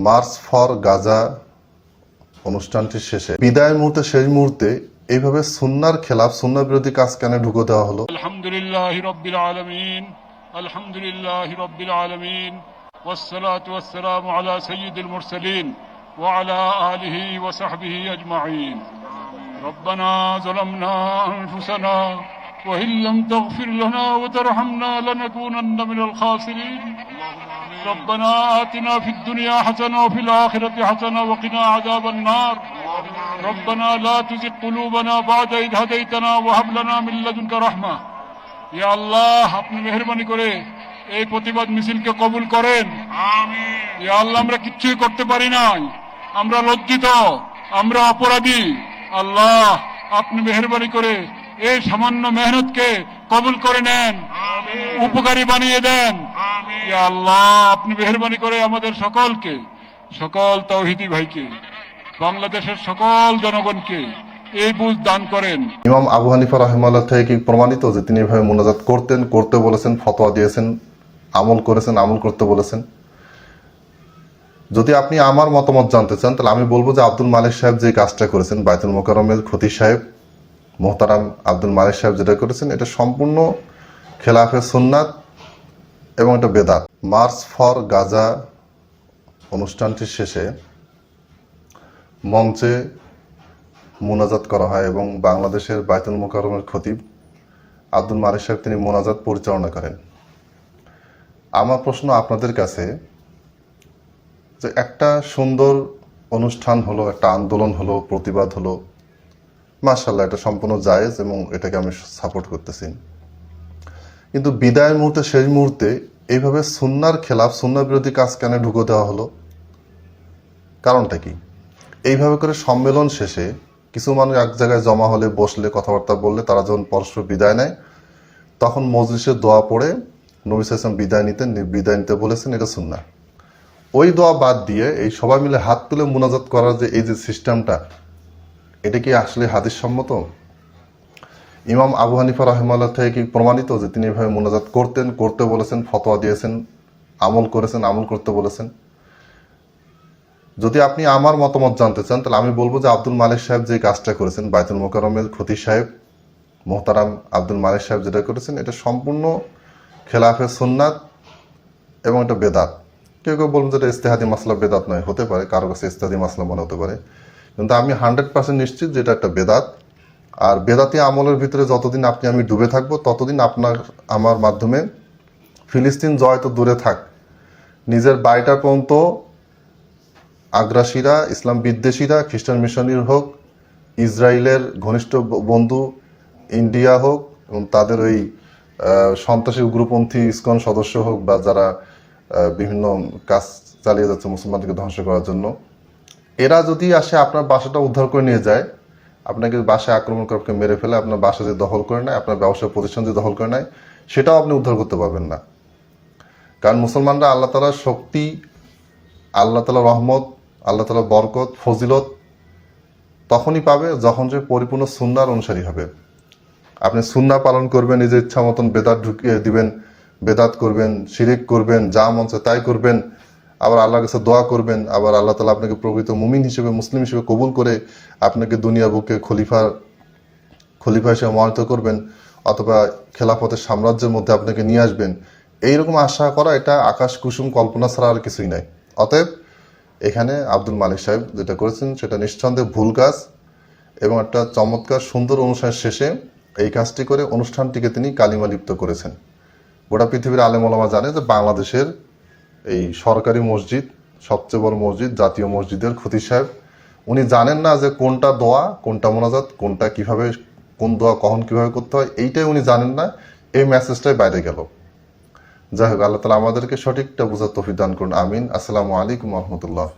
March for Gaza অনুষ্ঠানটি শেষে বিদায়ের মুহূর্তে শেষ মুহূর্তে এইভাবে সুন্নাহর খেলাফ সুন্নাহ বিরোধী কাজ কেন ঢুকে দেওয়া হলো? আলহামদুলিল্লাহি রাব্বিল আলামিন আলহামদুলিল্লাহি রাব্বিল আলামিন ওয়াসসালাতু ওয়াসসালামু আলা সাইয়্যিদিল মুরসালিন ওয়া আলা আলিহি ওয়া সাহবিহি আজমাইন। রব্বানা যালামনা আনফুসানা ওয়া ইন লাম তাগফির লানা ওয়া তারহামনা লানাকুনান্না মিনাল খাসিরিন। ربنا آتنا في الدنيا حسنة وفي الآخرة حسنة وقنا عذاب النار. ربنا لا تزغ قلوبنا بعد إذ هديتنا وهب لنا من لدنك رحمة. يا الله আপনি মেহেরবানি করে এই প্রতিবাদ মিছিলকে কবুল করেন। আমিন। ইয়া আল্লাহ আমরা কিচ্ছুই করতে পারি নাই, আমরা লজ্জিত, আমরা অপরাধী। আল্লাহ আপনি মেহেরবানি করে এই সামান্য মেহনতকে কবুল করে নেন, উপকারী বানিয়ে দেন। ইয়া আল্লাহ আপনি মেহেরবানি করে আমাদের সকলকে, সকল তাওহীদি ভাইকে, বাংলাদেশের সকল জনগণকে এই বুঝ দান করেন। ইমাম আবু হানিফা রাহিমাহুল্লাহ থেকে কি প্রমাণিত যে তিনি এভাবে মুনাজাত করতে বলেছেন, ফতোয়া দিয়েছেন, আমল করেছেন, আমল করতে বলেছেন? যদি আপনি আমার মতামত জানতে চান তাহলে আমি বলবো যে আব্দুল মালিক সাহেব যে কাজটা করেছেন, বাইতুল মোকাররমের খতিব সাহেব মোহতারাম আব্দুল মালিক সাহেব যেটা করেছেন, এটা সম্পূর্ণ খেলাফে সুন্নাত এবং এটা বেদাত। মার্চ ফর গাজা অনুষ্ঠানটির শেষে মঞ্চে মোনাজাত করা হয় এবং বাংলাদেশের বাইতুল মোকাররমের খতিব আব্দুল মালিক সাহেব তিনি মোনাজাত পরিচালনা করেন। আমার প্রশ্ন আপনাদের কাছে যে একটা সুন্দর অনুষ্ঠান হলো, একটা আন্দোলন হলো, প্রতিবাদ হলো, মাশাআল্লাহ এটা সম্পূর্ণ জায়েজ এবং এটাকে আমি সাপোর্ট করতেছি। কিন্তু বিদায়ের মুহূর্তে শেষ মুহূর্তে এইভাবে সুন্নাহর খেলাফ সুন্নাহ বিরোধী কাজ কেন ঢুকে দেওয়া হলো? কারণটা কি? এইভাবে করে সম্মেলন শেষে কিছু মানুষ এক জায়গায় জমা হলে, বসলে, কথাবার্তা বললে, তারা যখন পরস্পর বিদায় নেয় তখন মজলিসে দোয়া পড়ে নবী সাল্লাল্লাহু আলাইহি ওয়াসাল্লাম বিদায় নিতে বলেছেন, এটা সুন্নাহ। ওই দোয়া বাদ দিয়ে এই সবাই মিলে হাত তুলে মুনাজাত করার যে এই যে সিস্টেমটা, এটা কি আসলে হাদিস সম্মত? ইমাম আবু হানিফা রাহিমাহুল্লাহ থেকে কি প্রমাণিত যে তিনি এভাবে মুনাজাত করতে বলেছেন, ফতোয়া দিয়েছেন, আমল করেছেন, আমল করতে বলেছেন? যদি আপনি আমার মতামত জানতে চান তাহলে আমি বলবো যে আব্দুল মালিক সাহেব যে কাজটা করেছেন, বাইতুল মোকাররমের খতিব সাহেব মোহতারাম আব্দুল মালিক সাহেব যেটা করেছেন, এটা সম্পূর্ণ খেলাফে সুন্নাত এবং এটা বেদাত। কেউ কেউ বলবেন যে এটা ইজতিহাদি মাসলা, বেদাত নয়, হতে পারে কারো কাছে ইজতিহাদি মাসলা মনে হতে পারে, কিন্তু আমি 100% নিশ্চিত যে এটা একটা বেদাত। আর বেদাতি আমলের ভিতরে যতদিন আপনি আমি ডুবে থাকবো ততদিন আপনার আমার মাধ্যমে ফিলিস্তিন জয় তো দূরে থাক, নিজের বাড়িটা পর্যন্ত আগ্রাসীরা, ইসলাম বিদ্বেষীরা, খ্রিস্টান মিশনের হোক, ইসরায়েলের ঘনিষ্ঠ বন্ধু ইন্ডিয়া হোক, এবং তাদের ওই সন্ত্রাসী উগ্রপন্থী ইসকন সদস্য হোক, বা যারা বিভিন্ন কাজ চালিয়ে যাচ্ছে মুসলমানদেরকে ধ্বংস করার জন্য, এরা যদি আসে আপনার বাসাটা উদ্ধার করে নিয়ে যায়, আপনাকে বাসায় আক্রমণ করে মেরে ফেলে, আপনার বাসা যে দখল করে নেয়, আপনার ব্যবসা প্রতিষ্ঠান যে দখল করে নেয়, সেটাও আপনি উদ্ধার করতে পারবেন না। কারণ মুসলমানরা আল্লাহ তাআলার শক্তি, আল্লাহ তাআলার রহমত, আল্লাহ তাআলার বরকত, ফজিলত তখনই পাবে যখন সে পরিপূর্ণ সুন্নাহর অনুসারী হবে। আপনি সুন্নাহ পালন করবেন, নিজের ইচ্ছা মতন বেদাত ঢুকিয়ে দিবেন, বেদাত করবেন, শিরিক করবেন, যা মন চায় তাই করবেন, আবার আল্লাহর কাছে দোয়া করবেন, আবার আল্লাহ তাআলা আপনাকে প্রকৃত মুমিন হিসেবে, মুসলিম হিসেবে কবুল করে আপনাকে দুনিয়ার বুকে খলিফা হিসেবে মনোনীত করবেন, অথবা খেলাফতের সাম্রাজ্যের মধ্যে আপনাকে নিয়ে আসবেন। এইরকম আশা করা এটা আকাশ কুসুম কল্পনা ছাড়া আর কিছুই নাই। অতএব এখানে আব্দুল মালিক সাহেব যেটা করেছেন সেটা নিঃসন্দেহে ভুল কাজ, এবং একটা চমৎকার সুন্দর অনুষ্ঠানের শেষে এই কাজটি করে অনুষ্ঠানটিকে তিনি কালিমা লিপ্ত করেছেন। গোটা পৃথিবীর আলেম ওলামা জানে যে বাংলাদেশের এই সরকারি মসজিদ, সবচেয়ে বড় মসজিদ, জাতীয় মসজিদের খতিব সাহেব, উনি জানেন না যে কোনটা দোয়া, কোনটা মোনাজাত, কোনটা কিভাবে, কোন দোয়া কখন কিভাবে করতে হয়, এইটাই উনি জানেন না। এই মেসেজটাই বাইরে গেল। যাই হোক, আল্লাহ তাআলা আমাদেরকে সঠিকটা বোঝার তৌফিক দান করুন। আমিন। আসসালামু আলাইকুম ওয়া রাহমাতুল্লাহ।